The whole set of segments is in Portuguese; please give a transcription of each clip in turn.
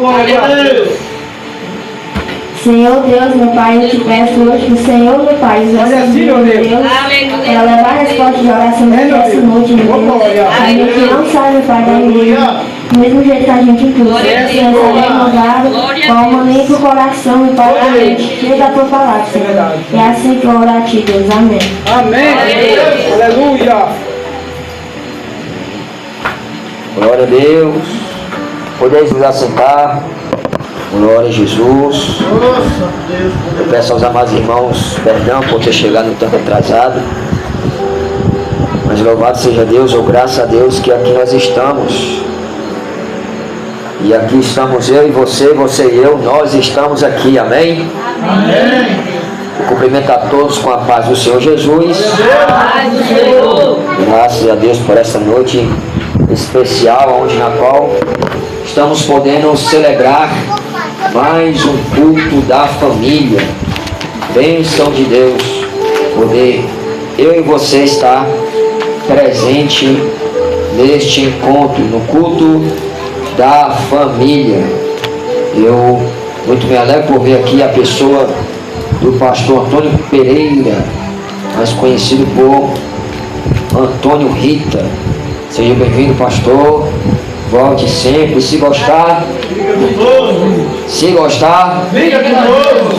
glória a Deus. Senhor Deus, meu Pai, eu te peço hoje que o Senhor, meu Pai, os assim, meu Deus, para levar a resposta de oração dessa noite, meu Deus. A gente não sai, meu Pai, da igreja, do mesmo jeito que a gente inclui. Senhor, renovado, com a alma limpa o coração, meu Pai, a mente cheia da tua palavra, Senhor. E é assim que eu oro a ti, Deus. Amém. Amém. Aleluia. Glória a Deus. Podeis nos assentar. Glória a Jesus. Eu peço aos amados irmãos perdão por ter chegado um tanto atrasado. Mas louvado seja Deus, ou graças a Deus, que aqui nós estamos. E aqui estamos eu e você, você e eu, nós estamos aqui, amém? Amém. Eu cumprimento a todos com a paz do Senhor Jesus. Graças a Deus por essa noite especial, onde na qual estamos podendo celebrar mais um culto da família. Bênção de Deus poder eu e você estar presente neste encontro, no culto da família. Eu muito me alegro por ver aqui a pessoa do pastor Antônio Pereira, mais conhecido por Antônio Rita. Seja bem-vindo, pastor. Volte sempre. Se gostar,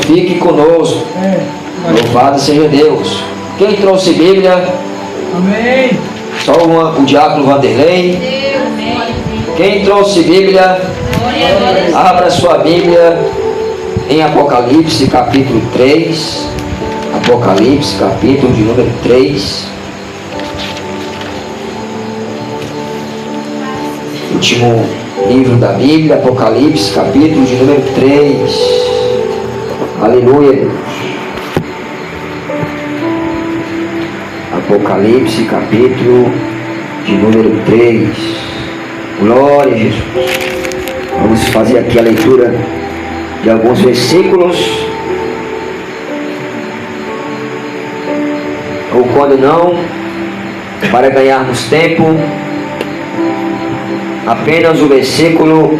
fique conosco. Louvado seja Deus. Quem trouxe Bíblia? Amém. Só o diácono Vanderlei. Quem trouxe Bíblia? Abra sua Bíblia em Apocalipse capítulo 3. Apocalipse capítulo de número 3. Último livro da Bíblia, Apocalipse, capítulo de número 3. Aleluia. Apocalipse, capítulo de número 3. Glória a Jesus. Vamos fazer aqui a leitura de alguns versículos. Ou quando não, para ganharmos tempo, apenas o versículo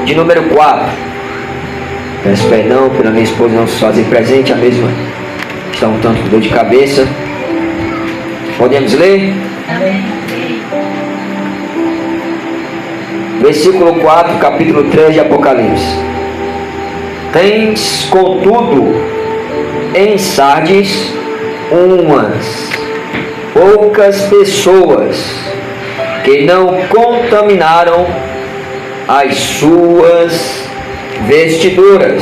de número 4. Peço perdão pela minha esposa não se fazer presente, a mesma está um tanto com dor de cabeça. Podemos ler? Amém. Versículo 4, capítulo 3 de Apocalipse. Tens, contudo, em Sardes umas poucas pessoas que não contaminaram as suas vestiduras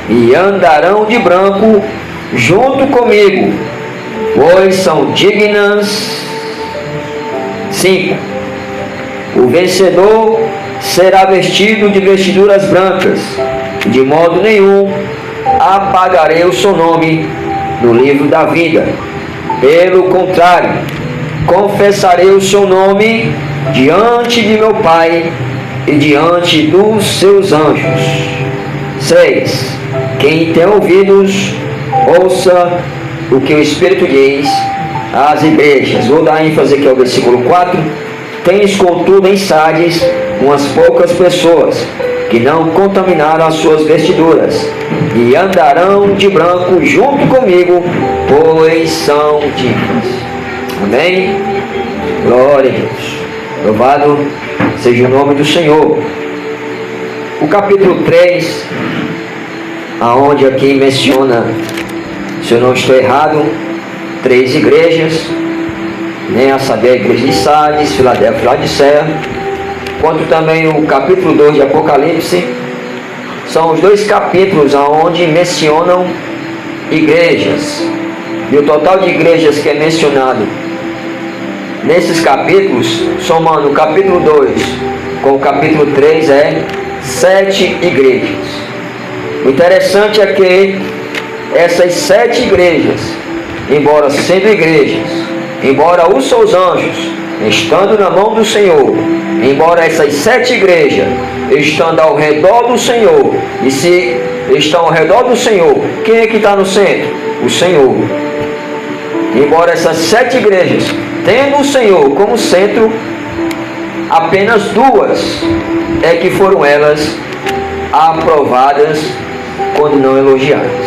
e andarão de branco junto comigo, pois são dignas. 5. O vencedor será vestido de vestiduras brancas, e de modo nenhum apagarei o seu nome no livro da vida. Pelo contrário, confessarei o seu nome diante de meu Pai e diante dos seus anjos. 6. Quem tem ouvidos, ouça o que o Espírito diz às igrejas. Vou dar ênfase aqui ao versículo 4. Tens, contudo, em Sardes umas poucas pessoas que não contaminaram as suas vestiduras e andarão de branco junto comigo, pois são dignas. Amém? Glória a Deus. Louvado seja o nome do Senhor. O capítulo 3, aonde aqui menciona, se eu não estou errado, 3 igrejas, né? A saber, a igreja de Sardes, Filadélfia e Laodiceia, quanto também o capítulo 2 de Apocalipse. São os 2 capítulos aonde mencionam igrejas. E o total de igrejas que é mencionado nesses capítulos, somando o capítulo 2 com o capítulo 3, é 7 igrejas. O interessante é que essas 7 igrejas, embora sendo igrejas, embora os seus anjos estando na mão do Senhor, embora essas 7 igrejas estando ao redor do Senhor, e se estão ao redor do Senhor, quem é que está no centro? O Senhor. Embora essas 7 igrejas, tendo o Senhor como centro, apenas 2 é que foram elas aprovadas quando não elogiadas.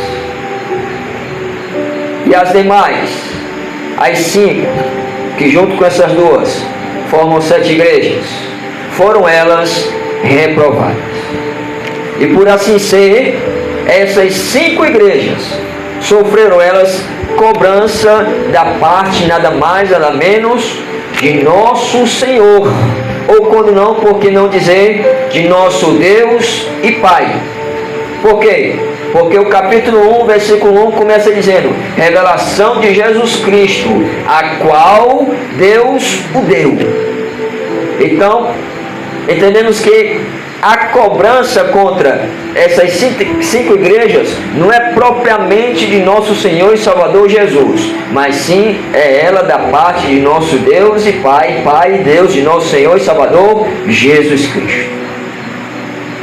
E as demais, as 5, que junto com essas 2 formam 7 igrejas, foram elas reprovadas. E por assim ser, essas 5 igrejas sofreram elas cobrança da parte nada mais nada menos de nosso Senhor, ou quando não, por que não dizer de nosso Deus e Pai. Por quê? Porque o capítulo 1, versículo 1 começa dizendo: revelação de Jesus Cristo, a qual Deus o deu. Então, entendemos que a cobrança contra essas 5 igrejas não é propriamente de nosso Senhor e Salvador Jesus, mas sim é ela da parte de nosso Deus e Pai, Pai e Deus de nosso Senhor e Salvador Jesus Cristo.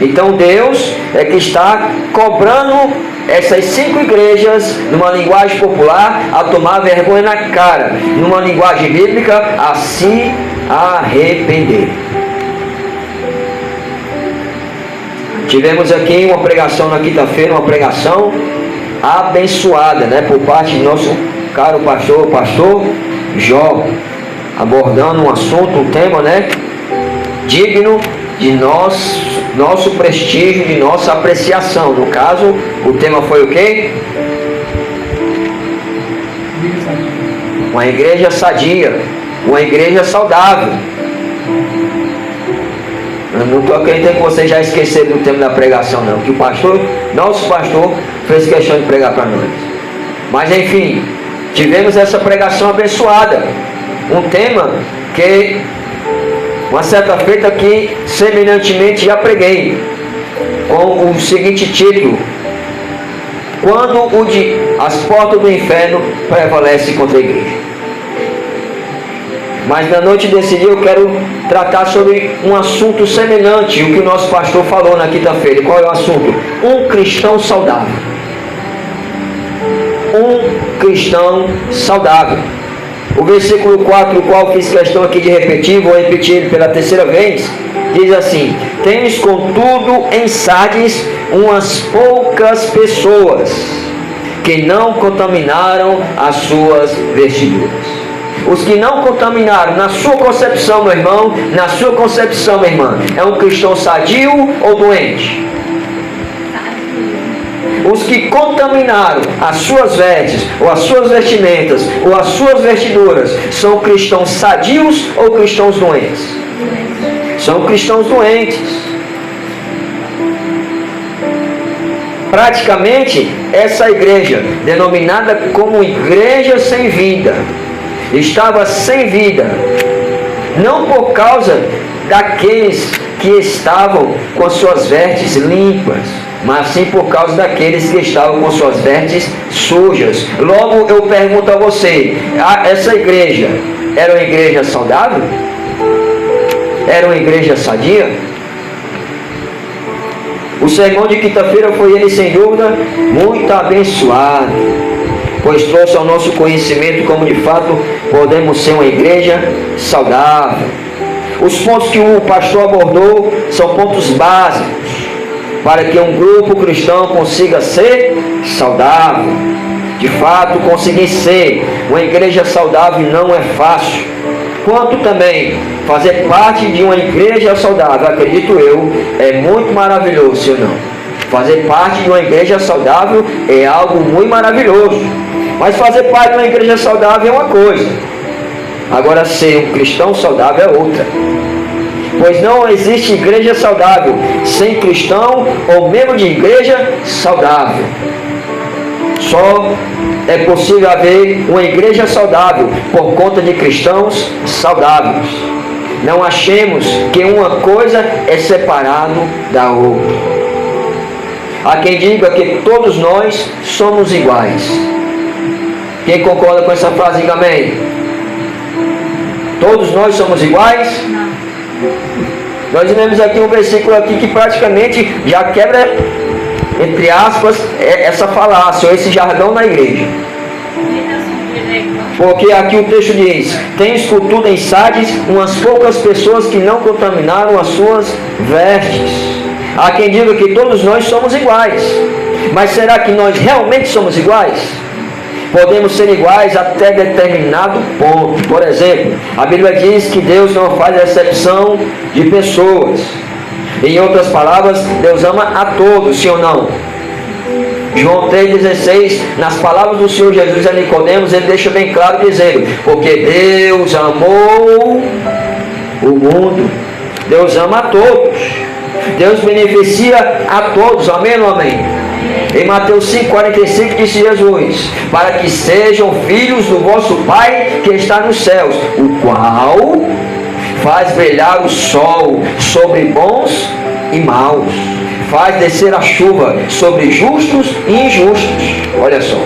Então Deus é que está cobrando essas 5 igrejas, numa linguagem popular, a tomar vergonha na cara, numa linguagem bíblica, a se arrepender. Tivemos aqui uma pregação na quinta-feira, uma pregação abençoada, por parte do nosso caro pastor Jó, abordando um assunto, um tema, digno de nosso prestígio, de nossa apreciação. No caso, o tema foi o quê? Uma igreja sadia, uma igreja saudável. Eu não estou acreditando que vocês já esqueceram do tema da pregação, não, que nosso pastor fez questão de pregar para nós. Mas enfim, tivemos essa pregação abençoada, um tema que uma certa feita aqui semelhantemente já preguei, com o seguinte título: quando as portas do inferno prevalecem contra a igreja. Mas na noite desse dia eu quero tratar sobre um assunto semelhante, o que o nosso pastor falou na quinta-feira. Qual é o assunto? Um cristão saudável. Um cristão saudável. O versículo 4, o qual fiz questão aqui de repetir, vou repetir ele pela terceira vez, diz assim: tens contudo em Sardes umas poucas pessoas que não contaminaram as suas vestiduras. Os que não contaminaram, na sua concepção, meu irmão, na sua concepção, minha irmã, é um cristão sadio ou doente? Os que contaminaram as suas vestes, ou as suas vestimentas, ou as suas vestiduras, são cristãos sadios ou cristãos doentes? São cristãos doentes. Praticamente, essa igreja, denominada como igreja sem vida, estava sem vida, não por causa daqueles que estavam com as suas vestes limpas, mas sim por causa daqueles que estavam com suas vestes sujas. Logo eu pergunto a você: essa igreja era uma igreja saudável? Era uma igreja sadia? O sermão de quinta-feira foi ele, sem dúvida, muito abençoado, pois trouxe ao nosso conhecimento como de fato podemos ser uma igreja saudável. Os pontos que o pastor abordou são pontos básicos para que um grupo cristão consiga ser saudável. De fato, conseguir ser uma igreja saudável não é fácil, quanto também fazer parte de uma igreja saudável, acredito eu, é muito maravilhoso, sim ou não? Fazer parte de uma igreja saudável é algo muito maravilhoso. Mas fazer parte de uma igreja saudável é uma coisa, agora ser um cristão saudável é outra. Pois não existe igreja saudável sem cristão ou membro de igreja saudável. Só é possível haver uma igreja saudável por conta de cristãos saudáveis. Não achemos que uma coisa é separado da outra. Há quem diga que todos nós somos iguais. Quem concorda com essa frase, diga amém. Todos nós somos iguais? Nós vemos aqui um versículo aqui que praticamente já quebra, entre aspas, essa falácia, ou esse jargão na igreja. Porque aqui o texto diz: tens contudo em Sardes umas poucas pessoas que não contaminaram as suas vestes. Há quem diga que todos nós somos iguais. Mas será que nós realmente somos iguais? Podemos ser iguais até determinado ponto. Por exemplo, a Bíblia diz que Deus não faz exceção de pessoas. Em outras palavras, Deus ama a todos, sim ou não? João 3,16, nas palavras do Senhor Jesus a Nicodemos, ele deixa bem claro dizendo: porque Deus amou o mundo. Deus ama a todos. Deus beneficia a todos. Amém ou amém? Em Mateus 5,45 disse Jesus: para que sejam filhos do vosso Pai que está nos céus, o qual faz brilhar o sol sobre bons e maus, faz descer a chuva sobre justos e injustos. Olha só,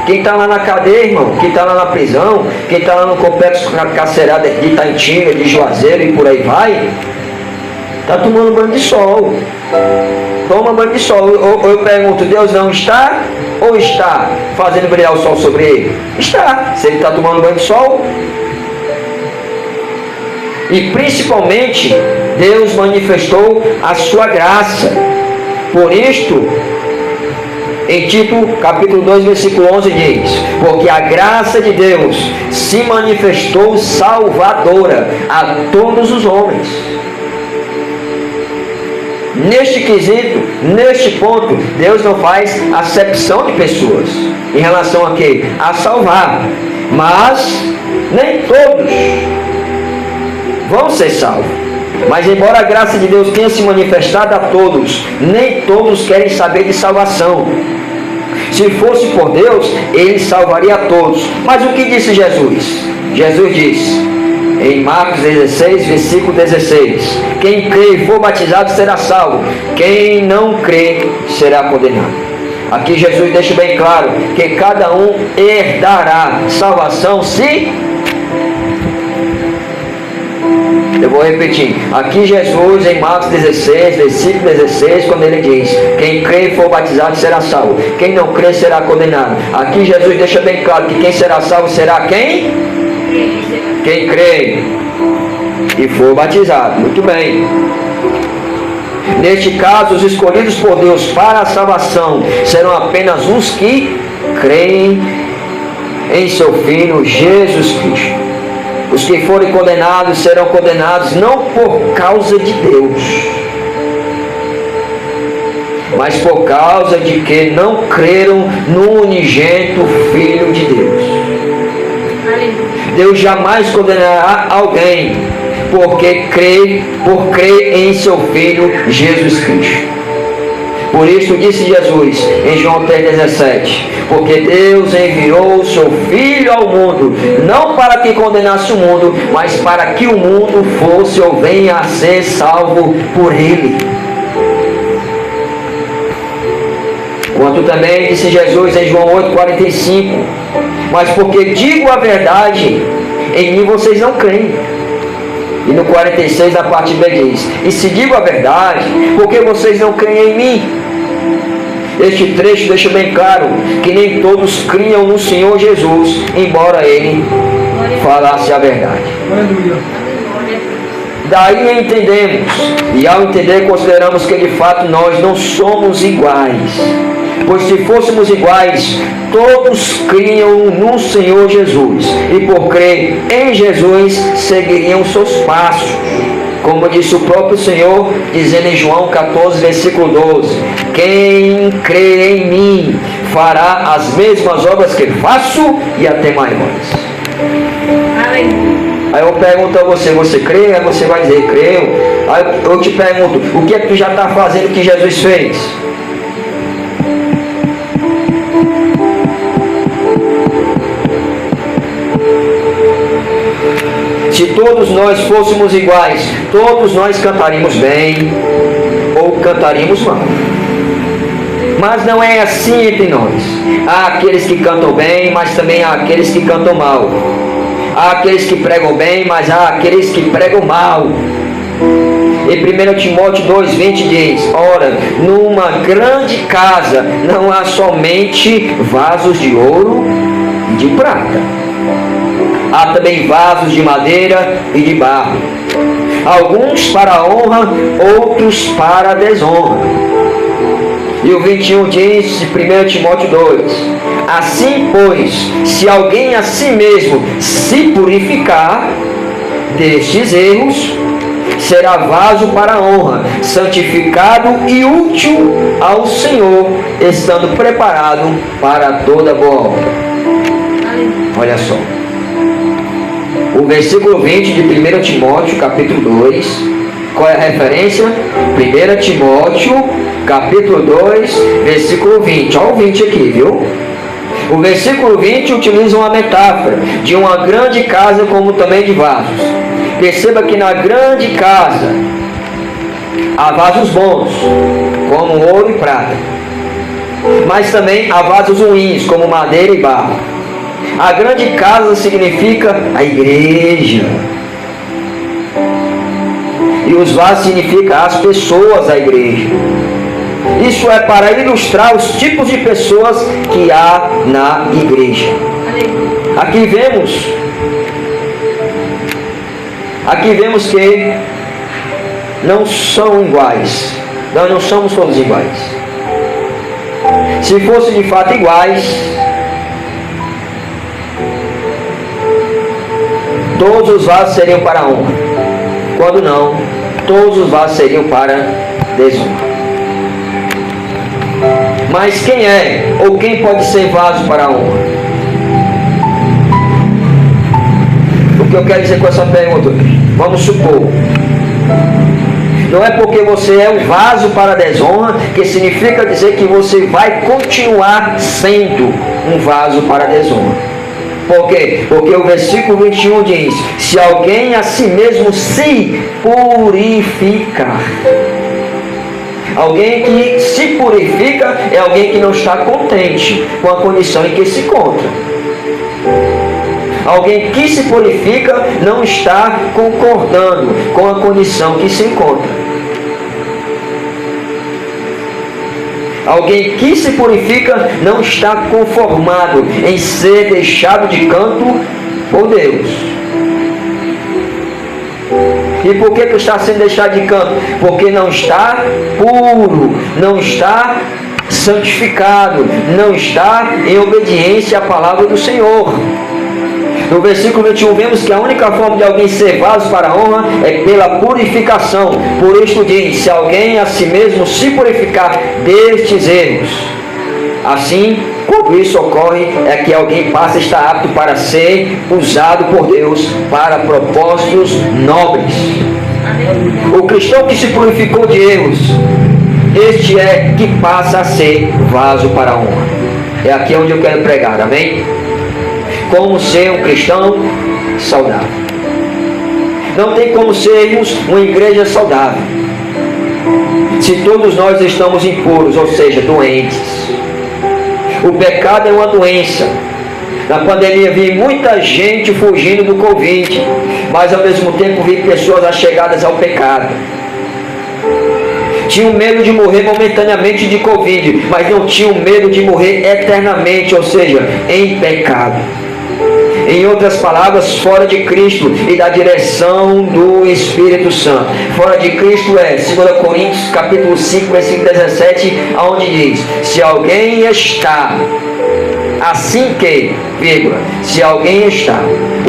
quem está lá na cadeia, irmão, quem está lá na prisão, quem está lá no complexo carcerário de Itaitinga, de Juazeiro e por aí vai, está tomando banho de sol. Toma banho de sol. Ou eu pergunto: Deus não está ou está fazendo brilhar o sol sobre ele? Está. Se ele está tomando banho de sol. E principalmente Deus manifestou a sua graça. Por isto, em Tito capítulo 2 versículo 11 diz: porque a graça de Deus se manifestou salvadora a todos os homens. Neste quesito, neste ponto, Deus não faz acepção de pessoas em relação a quê? A salvar. Mas nem todos vão ser salvos. Mas embora a graça de Deus tenha se manifestado a todos, nem todos querem saber de salvação. Se fosse por Deus, Ele salvaria a todos. Mas o que disse Jesus? Jesus disse em Marcos 16, versículo 16: quem crê e for batizado será salvo, quem não crê será condenado. Aqui Jesus deixa bem claro que cada um herdará salvação se... Eu vou repetir. Aqui Jesus, em Marcos 16, versículo 16, quando ele diz: quem crê e for batizado será salvo, quem não crê será condenado. Aqui Jesus deixa bem claro que quem será salvo será quem? Quem crê e for batizado. Muito bem. Neste caso, os escolhidos por Deus para a salvação serão apenas os que creem em seu Filho Jesus Cristo. Os que forem condenados serão condenados não por causa de Deus, mas por causa de que não creram no unigênito Filho de Deus. Deus jamais condenará alguém por crer em seu Filho Jesus Cristo. Por isso disse Jesus em João 3,17: porque Deus enviou o seu Filho ao mundo, não para que condenasse o mundo, mas para que o mundo fosse ou venha a ser salvo por Ele. Quanto também disse Jesus em João 8,45: mas porque digo a verdade, em mim vocês não creem. E no 46 a parte B diz: e se digo a verdade, porque vocês não creem em mim? Este trecho deixa bem claro que nem todos criam no Senhor Jesus, embora Ele falasse a verdade. Daí entendemos, e ao entender consideramos que de fato nós não somos iguais. Pois se fôssemos iguais, todos criam no Senhor Jesus, e por crer em Jesus seguiriam seus passos. Como disse o próprio Senhor, dizendo em João 14, versículo 12: quem crê em mim fará as mesmas obras que faço e até maiores. Aí eu pergunto a você: você crê? Aí você vai dizer: creio. Aí eu te pergunto: o que é que tu já está fazendo que Jesus fez? Se todos nós fôssemos iguais, todos nós cantaríamos bem ou cantaríamos mal. Mas não é assim entre nós. Há aqueles que cantam bem, mas também há aqueles que cantam mal. Há aqueles que pregam bem, mas há aqueles que pregam mal. Em 1 Timóteo 2,20 diz: ora, numa grande casa não há somente vasos de ouro e de prata. Há também vasos de madeira e de barro, alguns para a honra, outros para a desonra. E o 21 diz, de 1 Timóteo 2: assim, pois, se alguém a si mesmo se purificar destes erros, será vaso para a honra, santificado e útil ao Senhor, estando preparado para toda boa obra. Olha só. O versículo 20 de 1 Timóteo, capítulo 2, qual é a referência? 1 Timóteo, capítulo 2, versículo 20. Olha o 20 aqui, viu? O versículo 20 utiliza uma metáfora de uma grande casa como também de vasos. Perceba que na grande casa há vasos bons, como ouro e prata, mas também há vasos ruins, como madeira e barro. A grande casa significa a igreja, e os vasos significam as pessoas da igreja. Isso é para ilustrar os tipos de pessoas que há na igreja. Aqui vemos que não são iguais. Nós não somos todos iguais. Se fossem de fato iguais, todos os vasos seriam para a honra. Quando não, todos os vasos seriam para desonra. Mas quem é ou quem pode ser vaso para a honra? O que eu quero dizer com essa pergunta? Vamos supor, não é porque você é um vaso para a desonra que significa dizer que você vai continuar sendo um vaso para a desonra. Por quê? Porque o versículo 21 diz: se alguém a si mesmo se purificar. Alguém que se purifica é alguém que não está contente com a condição em que se encontra. Alguém que se purifica não está concordando com a condição que se encontra. Alguém que se purifica não está conformado em ser deixado de canto por Deus. E por que está sendo deixado de canto? Porque não está puro, não está santificado, não está em obediência à palavra do Senhor. No versículo 21 vemos que a única forma de alguém ser vaso para a honra é pela purificação. Por isso diz: se alguém a si mesmo se purificar destes erros, assim, quando isso ocorre, é que alguém passa a estar apto para ser usado por Deus para propósitos nobres. O cristão que se purificou de erros, este é que passa a ser vaso para a honra. É aqui onde eu quero pregar, amém? Como ser um cristão saudável. Não tem como sermos uma igreja saudável se todos nós estamos impuros, ou seja, doentes. O pecado é uma doença. Na pandemia vi muita gente fugindo do Covid, mas ao mesmo tempo vi pessoas achegadas ao pecado. Tinham medo de morrer momentaneamente de Covid, mas não tinham medo de morrer eternamente, ou seja, em pecado. Em outras palavras, fora de Cristo e da direção do Espírito Santo. Fora de Cristo é 2 Coríntios capítulo 5, versículo 17, onde diz: se alguém está, assim que, vírgula, se alguém está.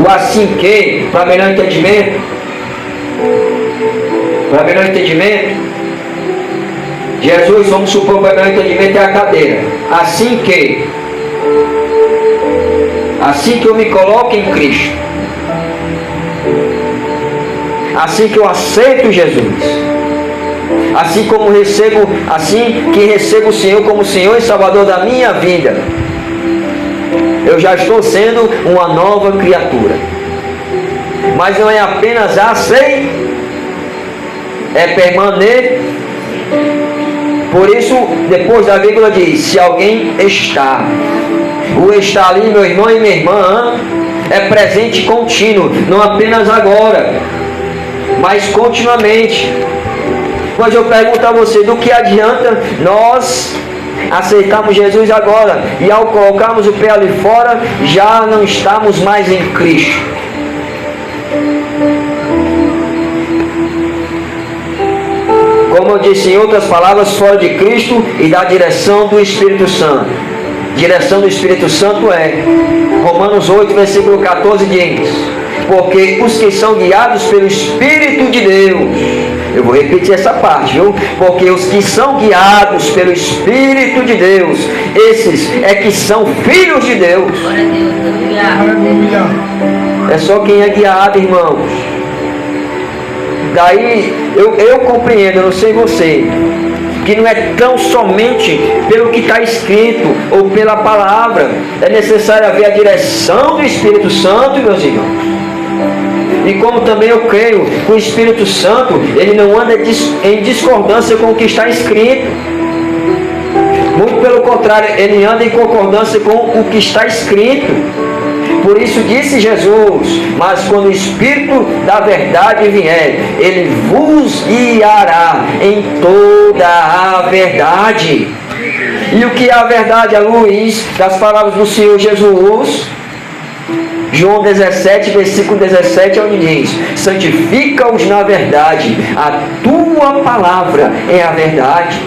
O assim que, para melhor entendimento, Jesus, vamos supor, para melhor entendimento, é a cadeira. Assim que eu me coloco em Cristo, assim que eu aceito Jesus, assim que recebo o Senhor como Senhor e Salvador da minha vida, eu já estou sendo uma nova criatura. Mas não é apenas aceitar, é permanecer. Por isso, depois da vírgula diz: se alguém está. O estar ali, meu irmão e minha irmã, é presente contínuo, não apenas agora, mas continuamente. Mas eu pergunto a você: do que adianta nós aceitamos Jesus agora, e ao colocarmos o pé ali fora, já não estamos mais em Cristo. Como eu disse em outras palavras, fora de Cristo e da direção do Espírito Santo. Direção do Espírito Santo é Romanos 8, versículo 14 diz: porque os que são guiados pelo Espírito de Deus, eu vou repetir essa parte, viu? Porque os que são guiados pelo Espírito de Deus, esses é que são filhos de Deus. É só quem é guiado, irmãos. Daí eu compreendo, eu não sei você, que não é tão somente pelo que está escrito ou pela palavra. É necessário haver a direção do Espírito Santo, meus irmãos. E como também eu creio que o Espírito Santo, ele não anda em discordância com o que está escrito. Muito pelo contrário, ele anda em concordância com o que está escrito. Por isso disse Jesus: mas quando o Espírito da verdade vier, ele vos guiará em toda a verdade. E o que é a verdade à luz das palavras do Senhor Jesus? João 17, versículo 17, é onde diz: santifica-os na verdade, a tua palavra é a verdade.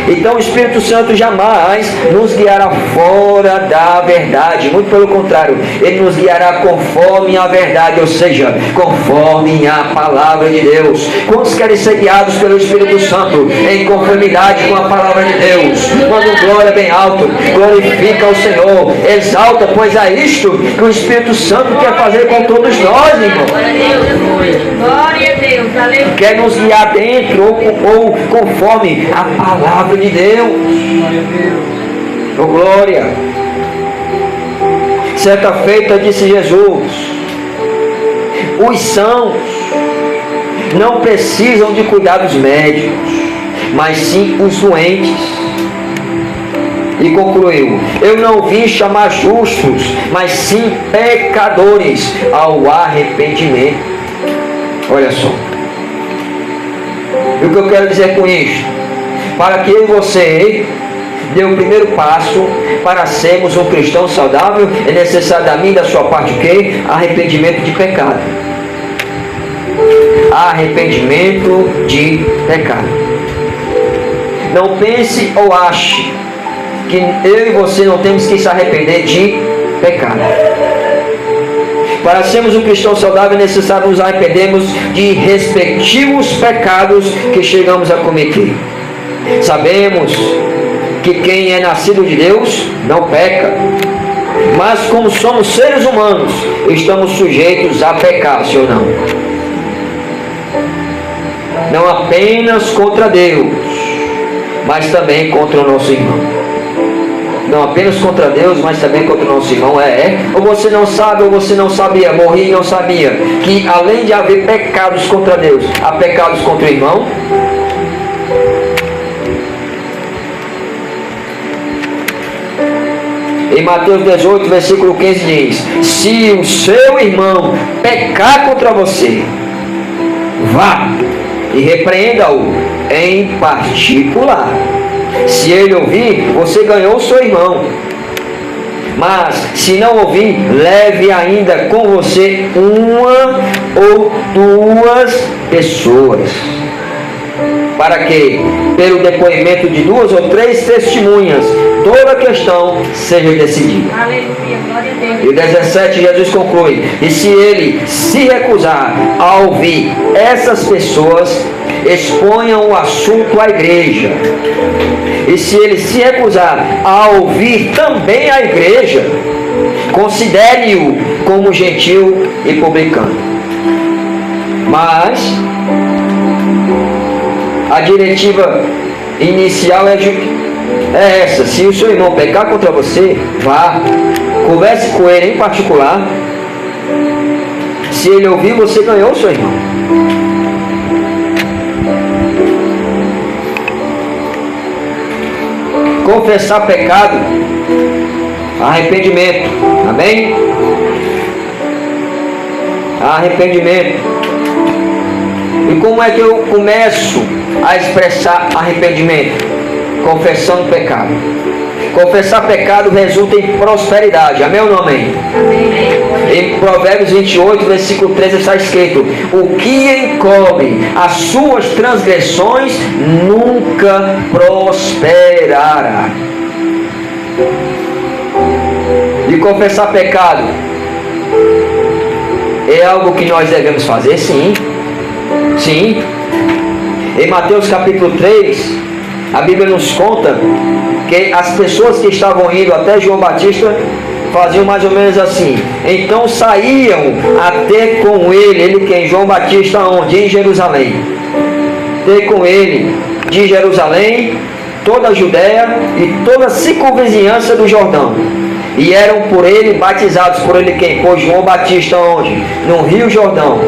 Então o Espírito Santo jamais nos guiará fora da verdade, muito pelo contrário, ele nos guiará conforme a verdade, ou seja, conforme a palavra de Deus. Quantos querem ser guiados pelo Espírito Santo em conformidade com a palavra de Deus? Quando glória bem alto, glorifica o Senhor, exalta, pois é isto que o Espírito Santo quer fazer com todos nós, irmãos. Glória a Deus, aleluia. Quer nos guiar dentro ou conforme a palavra de Deus. Oh, glória. Certa feita disse Jesus: os sãos não precisam de cuidados médicos, mas sim os doentes. E concluiu: eu não vim chamar justos, mas sim pecadores ao arrependimento. Olha só. E o que eu quero dizer com isso? Para que eu e você dê o primeiro passo para sermos um cristão saudável, é necessário da minha e da sua parte o quê? Arrependimento de pecado. Arrependimento de pecado. Não pense ou ache que eu e você não temos que se arrepender de pecado. Para sermos um cristão saudável é necessário nos arrependermos de respectivos pecados que chegamos a cometer. Sabemos que quem é nascido de Deus não peca, mas como somos seres humanos, estamos sujeitos a pecar, sim ou não? Não apenas contra Deus, mas também contra o nosso irmão. Não apenas contra Deus, mas também contra o nosso irmão. Ou você não sabe, ou você não sabia, morri e não sabia, que além de haver pecados contra Deus, há pecados contra o irmão. Em Mateus 18, versículo 15 diz: se o seu irmão pecar contra você, vá e repreenda-o em particular. Se ele ouvir, você ganhou o seu irmão. Mas se não ouvir, leve ainda com você uma ou duas pessoas, para que, pelo depoimento de 2 ou 3 testemunhas, toda a questão seja decidida. Aleluia, glória a Deus. E o 17, Jesus conclui: e se ele se recusar a ouvir essas pessoas, exponham o assunto à igreja. E se ele se recusar a ouvir também a igreja, considere-o como gentil e publicano. Mas a diretiva inicial é essa: se o seu irmão pecar contra você, vá, converse com ele em particular. Se ele ouvir, você ganhou o seu irmão. Confessar pecado, arrependimento, amém? Arrependimento. E como é que eu começo a expressar arrependimento? confessando pecado. Confessar pecado resulta em prosperidade. Amém ou não amém? Em Provérbios 28, versículo 13 está escrito: o que encobre as suas transgressões nunca prosperará. E confessar pecado é algo que nós devemos fazer? Sim. Sim. Em Mateus capítulo 3, a Bíblia nos conta que as pessoas que estavam indo até João Batista faziam mais ou menos assim. Então saíam até com ele que é João Batista onde? Em Jerusalém. Ter com ele de Jerusalém toda a Judéia e toda a circunvizinhança do Jordão. E eram por ele batizados. Por ele quem? Por João Batista onde? No Rio Jordão.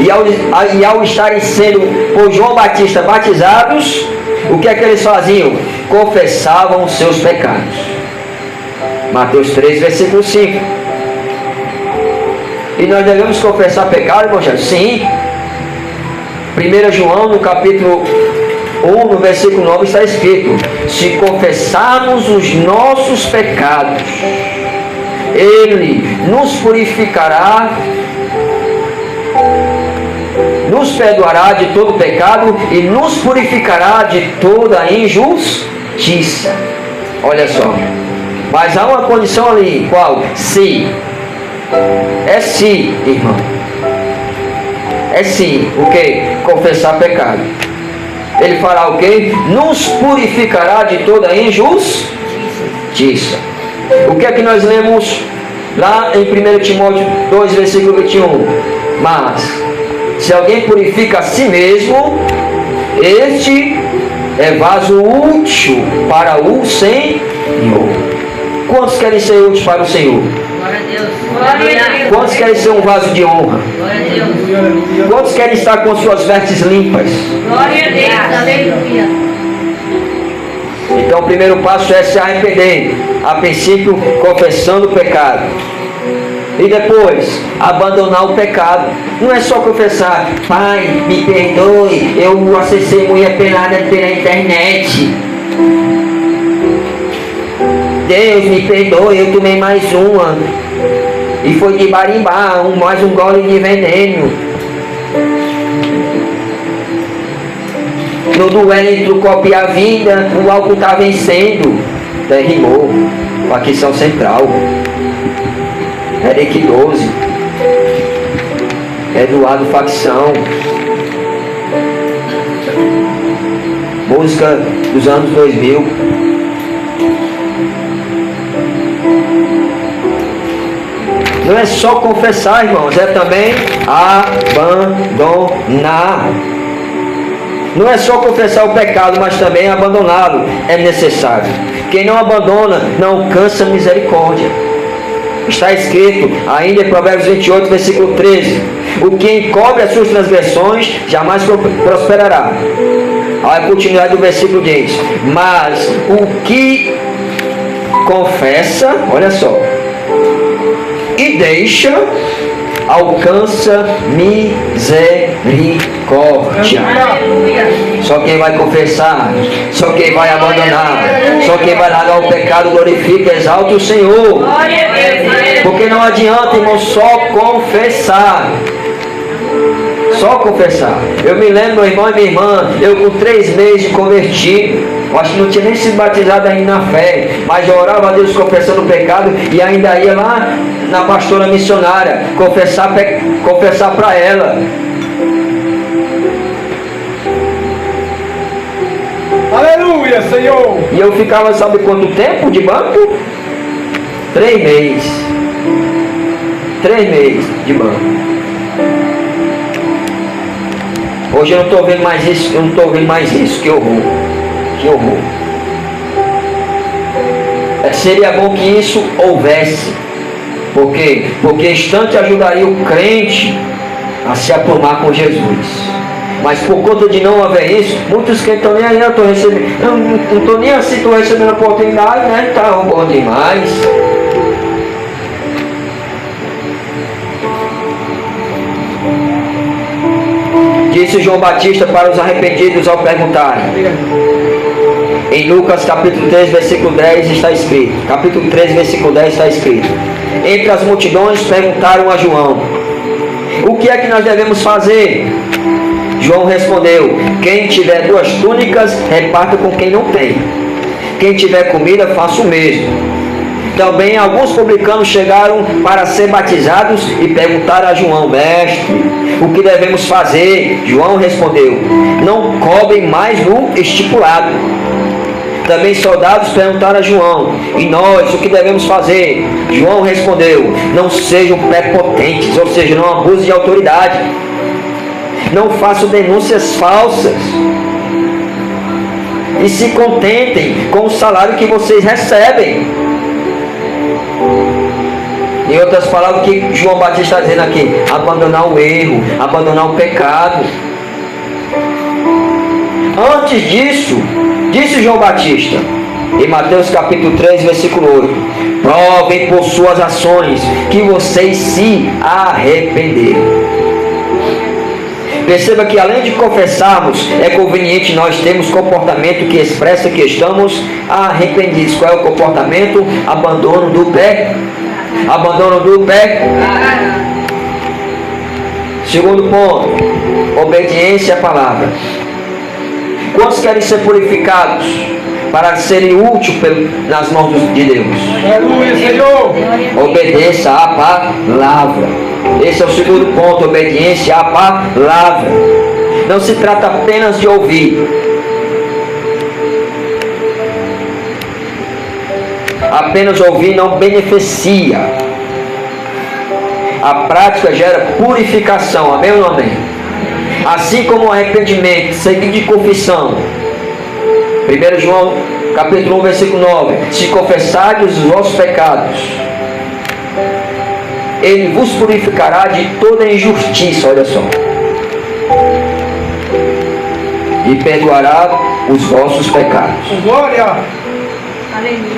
E ao estarem sendo por João Batista batizados, o que é que eles faziam? Confessavam os seus pecados. Mateus 3, versículo 5. E nós devemos confessar pecado, irmão? Sim. 1 João, no capítulo 1, no versículo 9, está escrito: se confessarmos os nossos pecados, Ele nos purificará, nos perdoará de todo pecado e nos purificará de toda injustiça. Olha só. Mas há uma condição ali. Qual? Se. É se, irmão. É se. O que? Confessar pecado. Ele fará o que? Nos purificará de toda injustiça. O que é que nós lemos lá em 1 Timóteo 2, versículo 21? Mas se alguém purifica a si mesmo, este é vaso útil para o Senhor. Quantos querem ser úteis para o Senhor? Glória a Deus. Glória a Deus. Quantos querem ser um vaso de honra? Glória a Deus. Quantos querem estar com suas vestes limpas? Glória a Deus. Aleluia. Então o primeiro passo é se arrepender. A princípio, confessando o pecado. E depois, abandonar o pecado. Não é só confessar: Pai, me perdoe, eu acessei mulher pelada pela internet. Deus, me perdoe, eu tomei mais uma. E foi de barimbá, mais um gole de veneno. No duelo entre o copo e a vida, o álcool está vencendo. Derrimou. Facção Central. Eric 12. Eduardo Facção. Música dos anos 2000. Não é só confessar, irmãos, é também abandonar. Não é só confessar o pecado, mas também abandoná-lo é necessário. Quem não abandona não alcança misericórdia. Está escrito ainda em Provérbios 28, versículo 13: o que encobre as suas transgressões jamais prosperará. A continuidade do versículo diz: mas o que confessa, olha só, e deixa, alcança misericórdia. Aleluia. Só quem vai confessar, só quem vai abandonar, só quem vai largar o pecado glorifica, exalta o Senhor. Glória a Deus. Porque não adianta, irmão, só confessar. Só confessar. Eu me lembro, meu irmão e minha irmã, eu com 3 meses de convertido, acho que não tinha nem sido batizado ainda na fé, mas eu orava a Deus confessando o pecado e ainda ia lá na pastora missionária confessar para ela. Aleluia, Senhor. E eu ficava, sabe quanto tempo de banco? 3 meses. 3 meses de banco. Hoje eu não estou vendo mais isso, que horror. Que horror. Seria bom que isso houvesse. Por quê? Porque instante ajudaria o crente a se aprumar com Jesus. Mas por conta de não haver isso, muitos crentes estão nem aí, eu estou recebendo. Não estou nem assim, estou recebendo a oportunidade, né? Está bom demais. Disse João Batista para os arrependidos ao perguntarem: Em Lucas capítulo 3, versículo 10 está escrito. Capítulo 3, versículo 10 está escrito. Entre as multidões perguntaram a João: o que é que nós devemos fazer? João respondeu: quem tiver 2 túnicas, reparta com quem não tem. Quem tiver comida, faça o mesmo. Também alguns publicanos chegaram para ser batizados e perguntaram a João: mestre, o que devemos fazer? João respondeu: não cobrem mais no estipulado. Também soldados perguntaram a João: e nós, o que devemos fazer? João respondeu: não sejam prepotentes, ou seja, não abusem de autoridade. Não façam denúncias falsas. E se contentem com o salário que vocês recebem. Em outras palavras, o que João Batista está dizendo aqui? Abandonar o erro, abandonar o pecado. Antes disso, disse João Batista, em Mateus capítulo 3, versículo 8: provem por suas ações que vocês se arrependeram. Perceba que além de confessarmos, é conveniente nós termos comportamento que expressa que estamos arrependidos. Qual é o comportamento? Abandono do pé. Abandono do pé. Segundo ponto, obediência à palavra. Quantos querem ser purificados para serem úteis nas mãos de Deus? Aleluia, Senhor. Obedeça à palavra. Esse é o segundo ponto, obediência à palavra. Não se trata apenas de ouvir. Apenas ouvir não beneficia. A prática gera purificação. Amém ou não amém? Assim como o arrependimento seguido de confissão. 1 João capítulo 1, versículo 9: se confessardes os vossos pecados, Ele vos purificará de toda injustiça. Olha só. E perdoará os vossos pecados. Glória.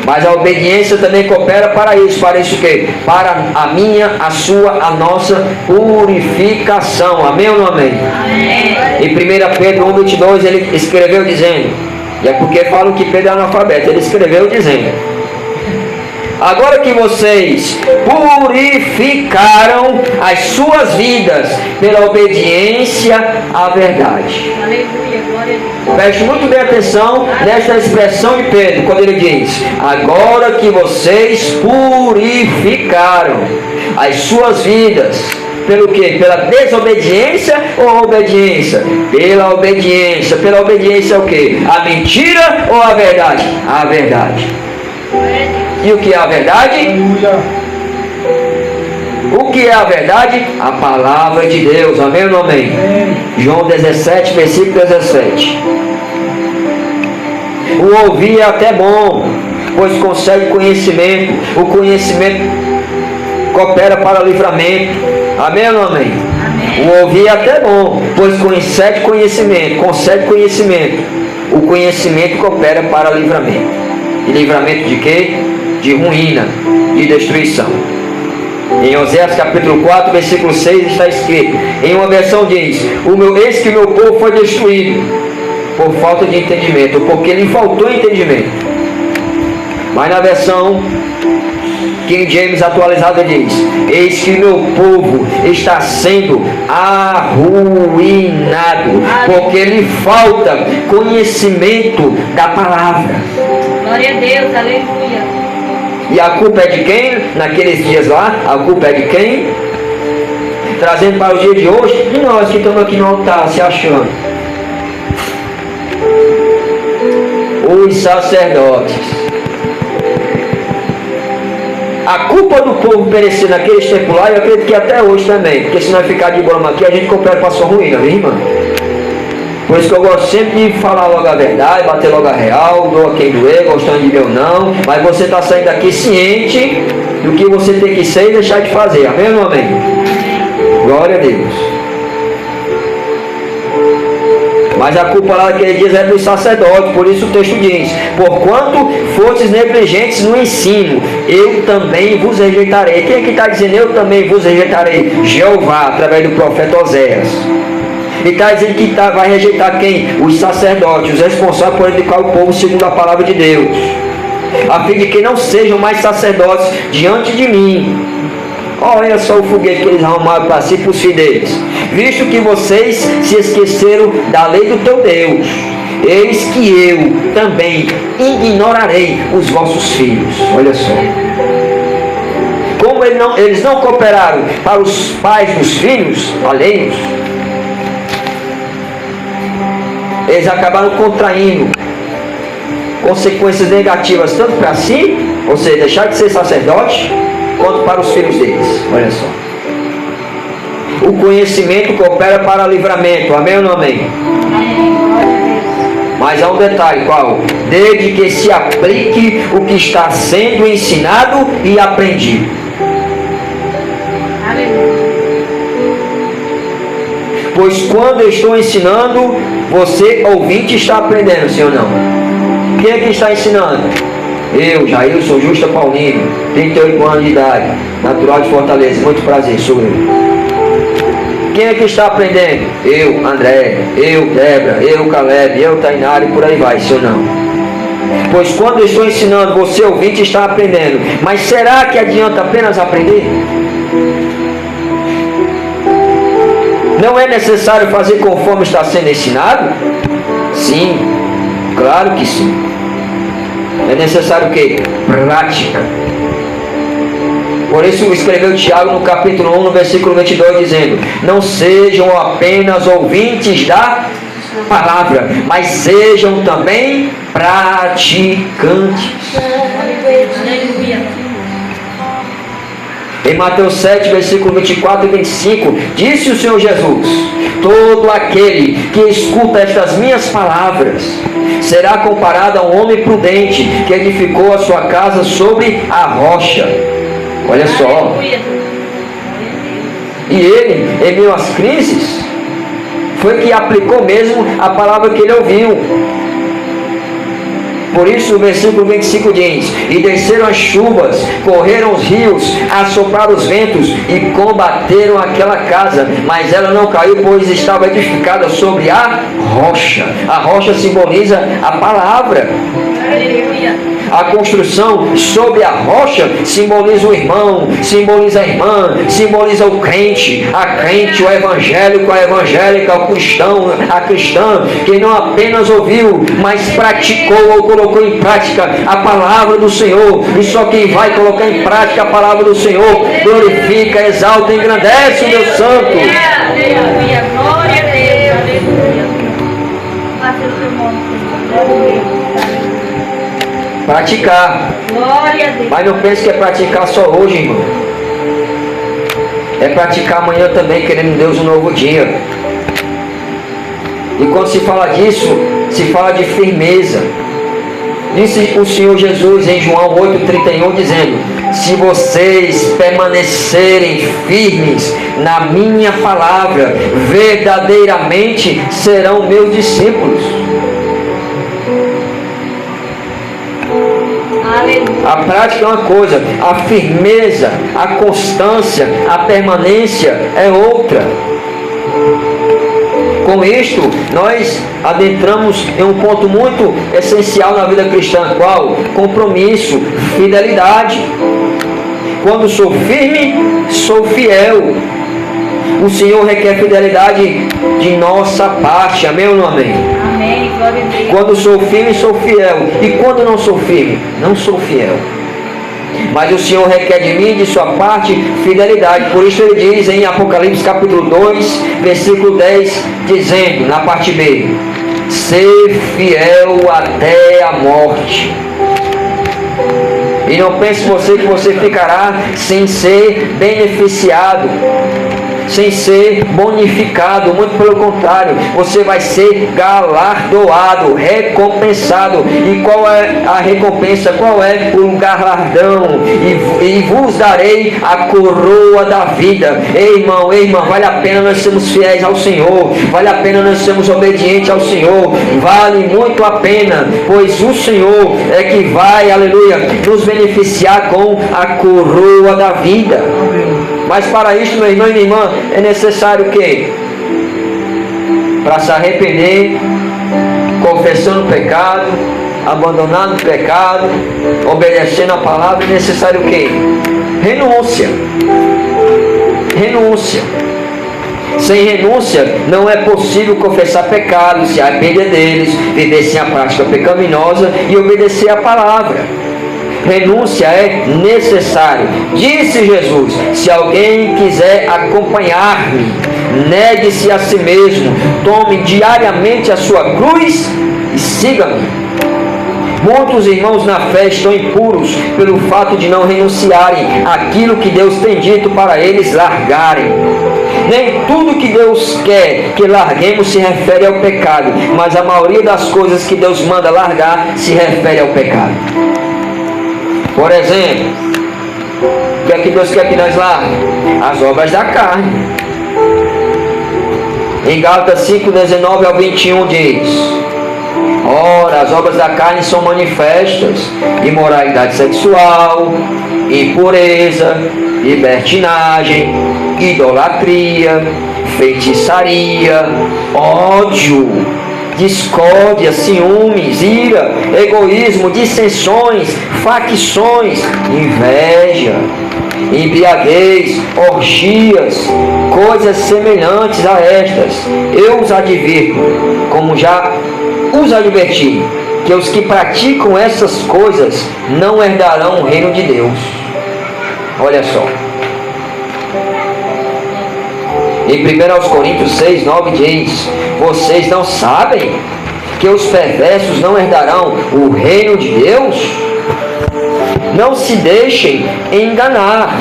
Mas a obediência também coopera para isso. Para isso o quê? Para a minha, a sua, a nossa purificação. Amém ou não amém? Amém. Em 1 Pedro 1, 22 ele escreveu dizendo, e é porque falam que Pedro é analfabeto, ele escreveu dizendo: agora que vocês purificaram as suas vidas pela obediência à verdade. Aleluia, glória a Deus. Preste muito bem atenção nesta expressão de Pedro, quando ele diz: agora que vocês purificaram as suas vidas. Pelo que? Pela desobediência ou obediência? Pela obediência. Pela obediência é o que? A mentira ou a verdade? A verdade. E o que é a verdade? Aleluia. O que é a verdade? A palavra de Deus. Amém ou não amém? João 17, versículo 17. O ouvir é até bom, pois consegue conhecimento. O conhecimento coopera para o livramento. Amém ou não amém? O ouvir é até bom, pois consegue conhecimento. O conhecimento coopera para o livramento. E livramento de quê? De ruína, de destruição. Em Oséias capítulo 4, versículo 6 está escrito, em uma versão diz: eis que o meu povo foi destruído por falta de entendimento, porque lhe faltou entendimento. Mas na versão King James atualizada diz: eis que meu povo está sendo arruinado, porque lhe falta conhecimento da palavra. Glória a Deus, aleluia. E a culpa é de quem? Naqueles dias lá, a culpa é de quem? Trazendo para o dia de hoje, de nós que estamos aqui no altar se achando. Os sacerdotes. A culpa do povo perecer naqueles tempos lá, eu acredito que até hoje também, porque se nós ficar de bola aqui, a gente coopera para a sua ruína, viu, irmão? Por isso que eu gosto sempre de falar logo a verdade, bater logo a real, doa quem doer, gostando de meu não, mas você está saindo daqui ciente do que você tem que ser e deixar de fazer, amém ou não amém? Glória a Deus. Mas a culpa lá naquele dia é dos sacerdotes, por isso o texto diz: porquanto fostes negligentes no ensino, eu também vos rejeitarei. Quem é que está dizendo eu também vos rejeitarei? Jeová, através do profeta Oséias. E está dizendo que vai rejeitar quem? Os sacerdotes, os responsáveis por educar o povo segundo a palavra de Deus, a fim de que não sejam mais sacerdotes diante de mim. Olha só o foguete que eles arrumaram para si e para os filhos deles. Visto que vocês se esqueceram da lei do teu Deus, eis que eu também ignorarei os vossos filhos. Olha só. Como eles não cooperaram para os pais dos filhos alheios, eles acabaram contraindo consequências negativas tanto para si, ou seja, deixar de ser sacerdote, quanto para os filhos deles. Olha só. O conhecimento coopera para livramento. Amém ou não amém? Mas há um detalhe, qual? Desde que se aplique o que está sendo ensinado e aprendido. Pois quando eu estou ensinando, você, ouvinte, está aprendendo, sim ou não? Quem é que está ensinando? Eu, Jair, sou Justa Paulino, 38 anos de idade, natural de Fortaleza, muito prazer, sou eu. Quem é que está aprendendo? Eu, André, eu, Débora, eu, Caleb, eu, Tainara, e por aí vai, sim ou não? Pois quando eu estou ensinando, você, ouvinte, está aprendendo. Mas será que adianta apenas aprender? Não é necessário fazer conforme está sendo ensinado? Sim, claro que sim. É necessário o quê? Prática. Por isso escreveu Tiago no capítulo 1, no versículo 22, dizendo: não sejam apenas ouvintes da palavra, mas sejam também praticantes. Em Mateus 7, versículo 24 e 25, disse o Senhor Jesus: todo aquele que escuta estas minhas palavras será comparado a um homem prudente que edificou a sua casa sobre a rocha. Olha só. E ele, em meio às crises, foi que aplicou mesmo a palavra que ele ouviu. Por isso o versículo 25 diz: e desceram as chuvas, correram os rios, assopraram os ventos e combateram aquela casa, mas ela não caiu, pois estava edificada sobre a rocha. A rocha simboliza a palavra. A construção sobre a rocha simboliza o irmão, simboliza a irmã, simboliza o crente, a crente, o evangélico, a evangélica, o cristão, a cristã, que não apenas ouviu, mas praticou ou colocou em prática a palavra do Senhor. E só quem vai colocar em prática a palavra do Senhor glorifica, exalta e engrandece o Deus Santo. Aleluia, glória a Deus, aleluia. Praticar. Glória a Deus. Mas não pense que é praticar só hoje, irmão. É praticar amanhã também, querendo Deus um novo dia. E quando se fala disso, se fala de firmeza. Disse o Senhor Jesus em João 8,31, dizendo: se vocês permanecerem firmes na minha palavra, verdadeiramente serão meus discípulos. A prática é uma coisa, a firmeza, a constância, a permanência é outra. Com isto, nós adentramos em um ponto muito essencial na vida cristã, qual? Compromisso, fidelidade. Quando sou firme, sou fiel. O Senhor requer fidelidade de nossa parte, amém ou não amém? Amém, glória a Deus. Quando sou firme, sou fiel. E quando não sou firme, não sou fiel. Mas o Senhor requer de mim, de sua parte, fidelidade. Por isso ele diz em Apocalipse capítulo 2, versículo 10, dizendo, na parte B: ser fiel até a morte. E não pense você que você ficará sem ser beneficiado, sem ser bonificado. Muito pelo contrário, você vai ser galardoado, recompensado. E qual é a recompensa? Qual é o galardão? E vos darei a coroa da vida. Ei, irmão, ei, irmã, vale a pena nós sermos fiéis ao Senhor, vale a pena nós sermos obedientes ao Senhor, vale muito a pena, pois o Senhor é que vai, aleluia, nos beneficiar com a coroa da vida. Mas para isso, meu irmão e minha irmã, é necessário o quê? para se arrepender, confessando o pecado, abandonando o pecado, obedecendo a palavra, é necessário o quê? Renúncia. Renúncia. Sem renúncia não é possível confessar pecados, se arrepender deles, viver sem a prática pecaminosa e obedecer a palavra. Renúncia é necessário. Disse Jesus: se alguém quiser acompanhar-me, negue-se a si mesmo, tome diariamente a sua cruz e siga-me. Muitos irmãos na fé estão impuros pelo fato de não renunciarem àquilo que Deus tem dito para eles largarem. Nem tudo que Deus quer que larguemos se refere ao pecado, mas a maioria das coisas que Deus manda largar se refere ao pecado. Por exemplo, o que é que Deus quer que nós larguemos? As obras da carne. Em Gálatas 5, 19 ao 21 diz: ora, as obras da carne são manifestas: imoralidade sexual, impureza, libertinagem, idolatria, feitiçaria, ódio, discórdia, ciúmes, ira, egoísmo, dissensões, facções, inveja, embriaguez, orgias, coisas semelhantes a estas. Eu os advirto, como já os adverti, que os que praticam essas coisas não herdarão o reino de Deus. Olha só. Em 1 Coríntios 6, 9 diz: vocês não sabem que os perversos não herdarão o reino de Deus? Não se deixem enganar,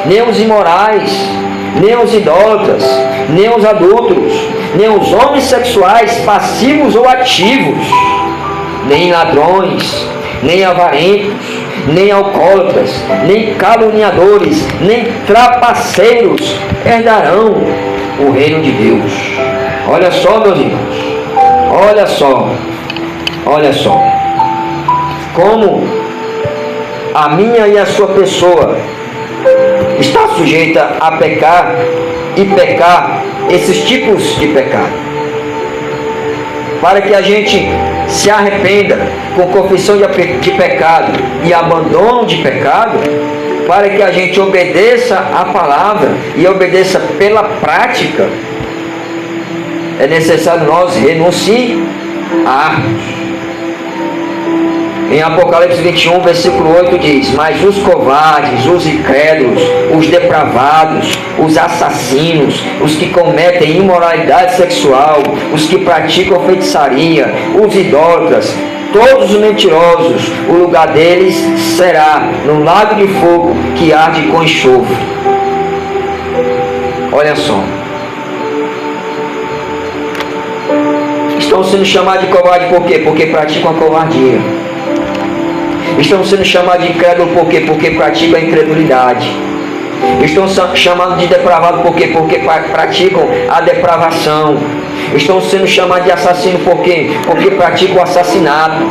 nem os imorais, nem os idólatras, nem os adúlteros, nem os homens sexuais passivos ou ativos, nem ladrões, nem avarentos, nem alcoólatras, nem caluniadores, nem trapaceiros herdarão o reino de Deus. Olha só, meus irmãos, olha só, como a minha e a sua pessoa está sujeita a pecar e pecar esses tipos de pecado. Para que a gente se arrependa com confissão de pecado e abandono de pecado, para que a gente obedeça a palavra e obedeça pela prática, é necessário nós renunciarmos. Em Apocalipse 21, versículo 8 diz: mas os covardes, os incrédulos, os depravados, os assassinos, os que cometem imoralidade sexual, os que praticam feitiçaria, os idólatras, todos os mentirosos, o lugar deles será no lago de fogo que arde com enxofre. Olha só, estão sendo chamados de covarde por quê? Porque praticam a covardia. Estão sendo chamados de incrédulo por quê? Porque praticam a incredulidade. Estão chamados de depravado por quê? Porque praticam a depravação. Estão sendo chamados de assassino por quê? Porque praticam o assassinato.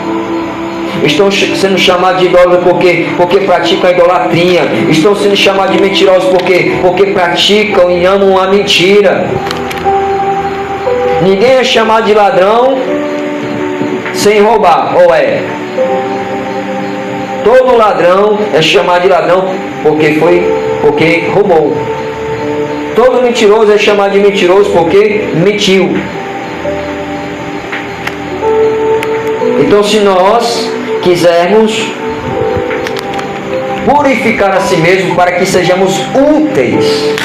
Estão sendo chamados de idólatra por quê? Porque praticam a idolatria. Estão sendo chamados de mentirosos por quê? Porque praticam e amam a mentira. Ninguém é chamado de ladrão sem roubar, ou é? Todo ladrão é chamado de ladrão porque roubou. Todo mentiroso é chamado de mentiroso porque mentiu. Então, se nós quisermos purificar a si mesmo para que sejamos úteis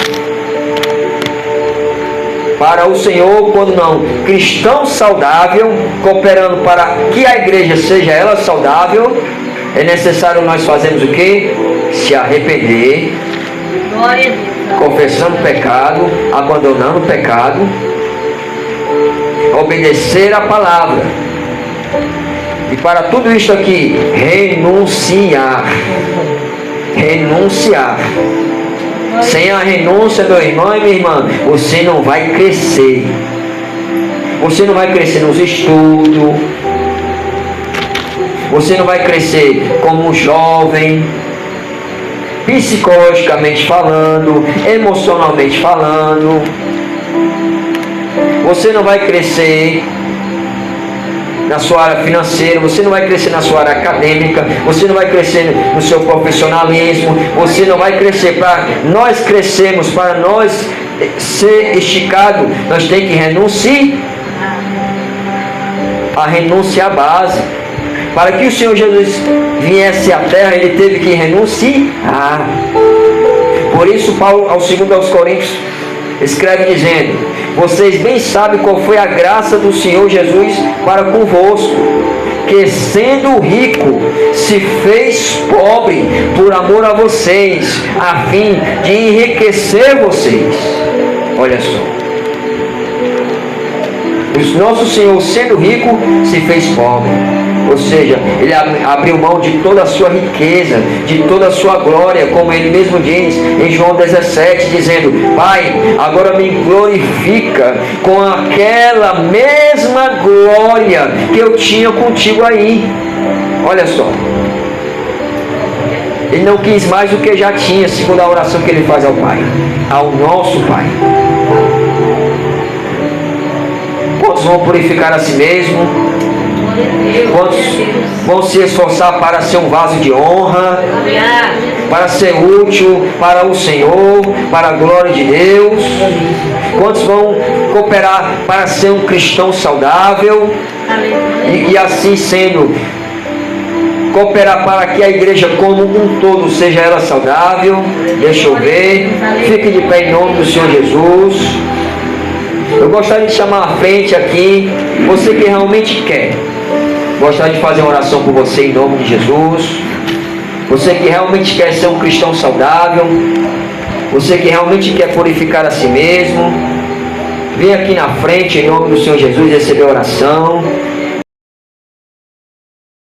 para o Senhor, quando não cristão saudável, cooperando para que a igreja seja ela saudável, é necessário nós fazermos o quê? Se arrepender, confessando o pecado, abandonando o pecado, obedecer a palavra. E para tudo isso aqui, renunciar. Renunciar. Sem a renúncia, meu irmão e minha irmã, você não vai crescer. Você não vai crescer nos estudos. Você não vai crescer como jovem, psicologicamente falando, emocionalmente falando. Você não vai crescer na sua área financeira, você não vai crescer na sua área acadêmica, você não vai crescer no seu profissionalismo, você não vai crescer. Para nós crescermos, para nós ser esticado, nós temos que renunciar. A renúncia à base. Para que o Senhor Jesus viesse à terra, ele teve que renunciar. Por isso Paulo, ao 2 Coríntios, escreve dizendo: vocês bem sabem qual foi a graça do Senhor Jesus para convosco, que sendo rico se fez pobre por amor a vocês, a fim de enriquecer vocês. Olha só, o nosso Senhor, sendo rico, se fez pobre. Ou seja, ele abriu mão de toda a sua riqueza, de toda a sua glória, como ele mesmo diz em João 17, dizendo: Pai, agora me glorifica com aquela mesma glória que eu tinha contigo aí. Olha só, ele não quis mais do que já tinha, segundo a oração que ele faz ao Pai, ao nosso Pai. Quantos vão purificar a si mesmo? Quantos vão se esforçar para ser um vaso de honra, para ser útil para o Senhor, para a glória de Deus? Quantos vão cooperar para ser um cristão saudável e assim sendo, cooperar para que a igreja como um todo seja ela saudável? Deixa eu ver. Fique de pé em nome do Senhor Jesus. Eu gostaria de chamar à frente aqui você que realmente quer. Gostaria de fazer uma oração por você em nome de Jesus. Você que realmente quer ser um cristão saudável. Você que realmente quer purificar a si mesmo. Vem aqui na frente em nome do Senhor Jesus receber a oração.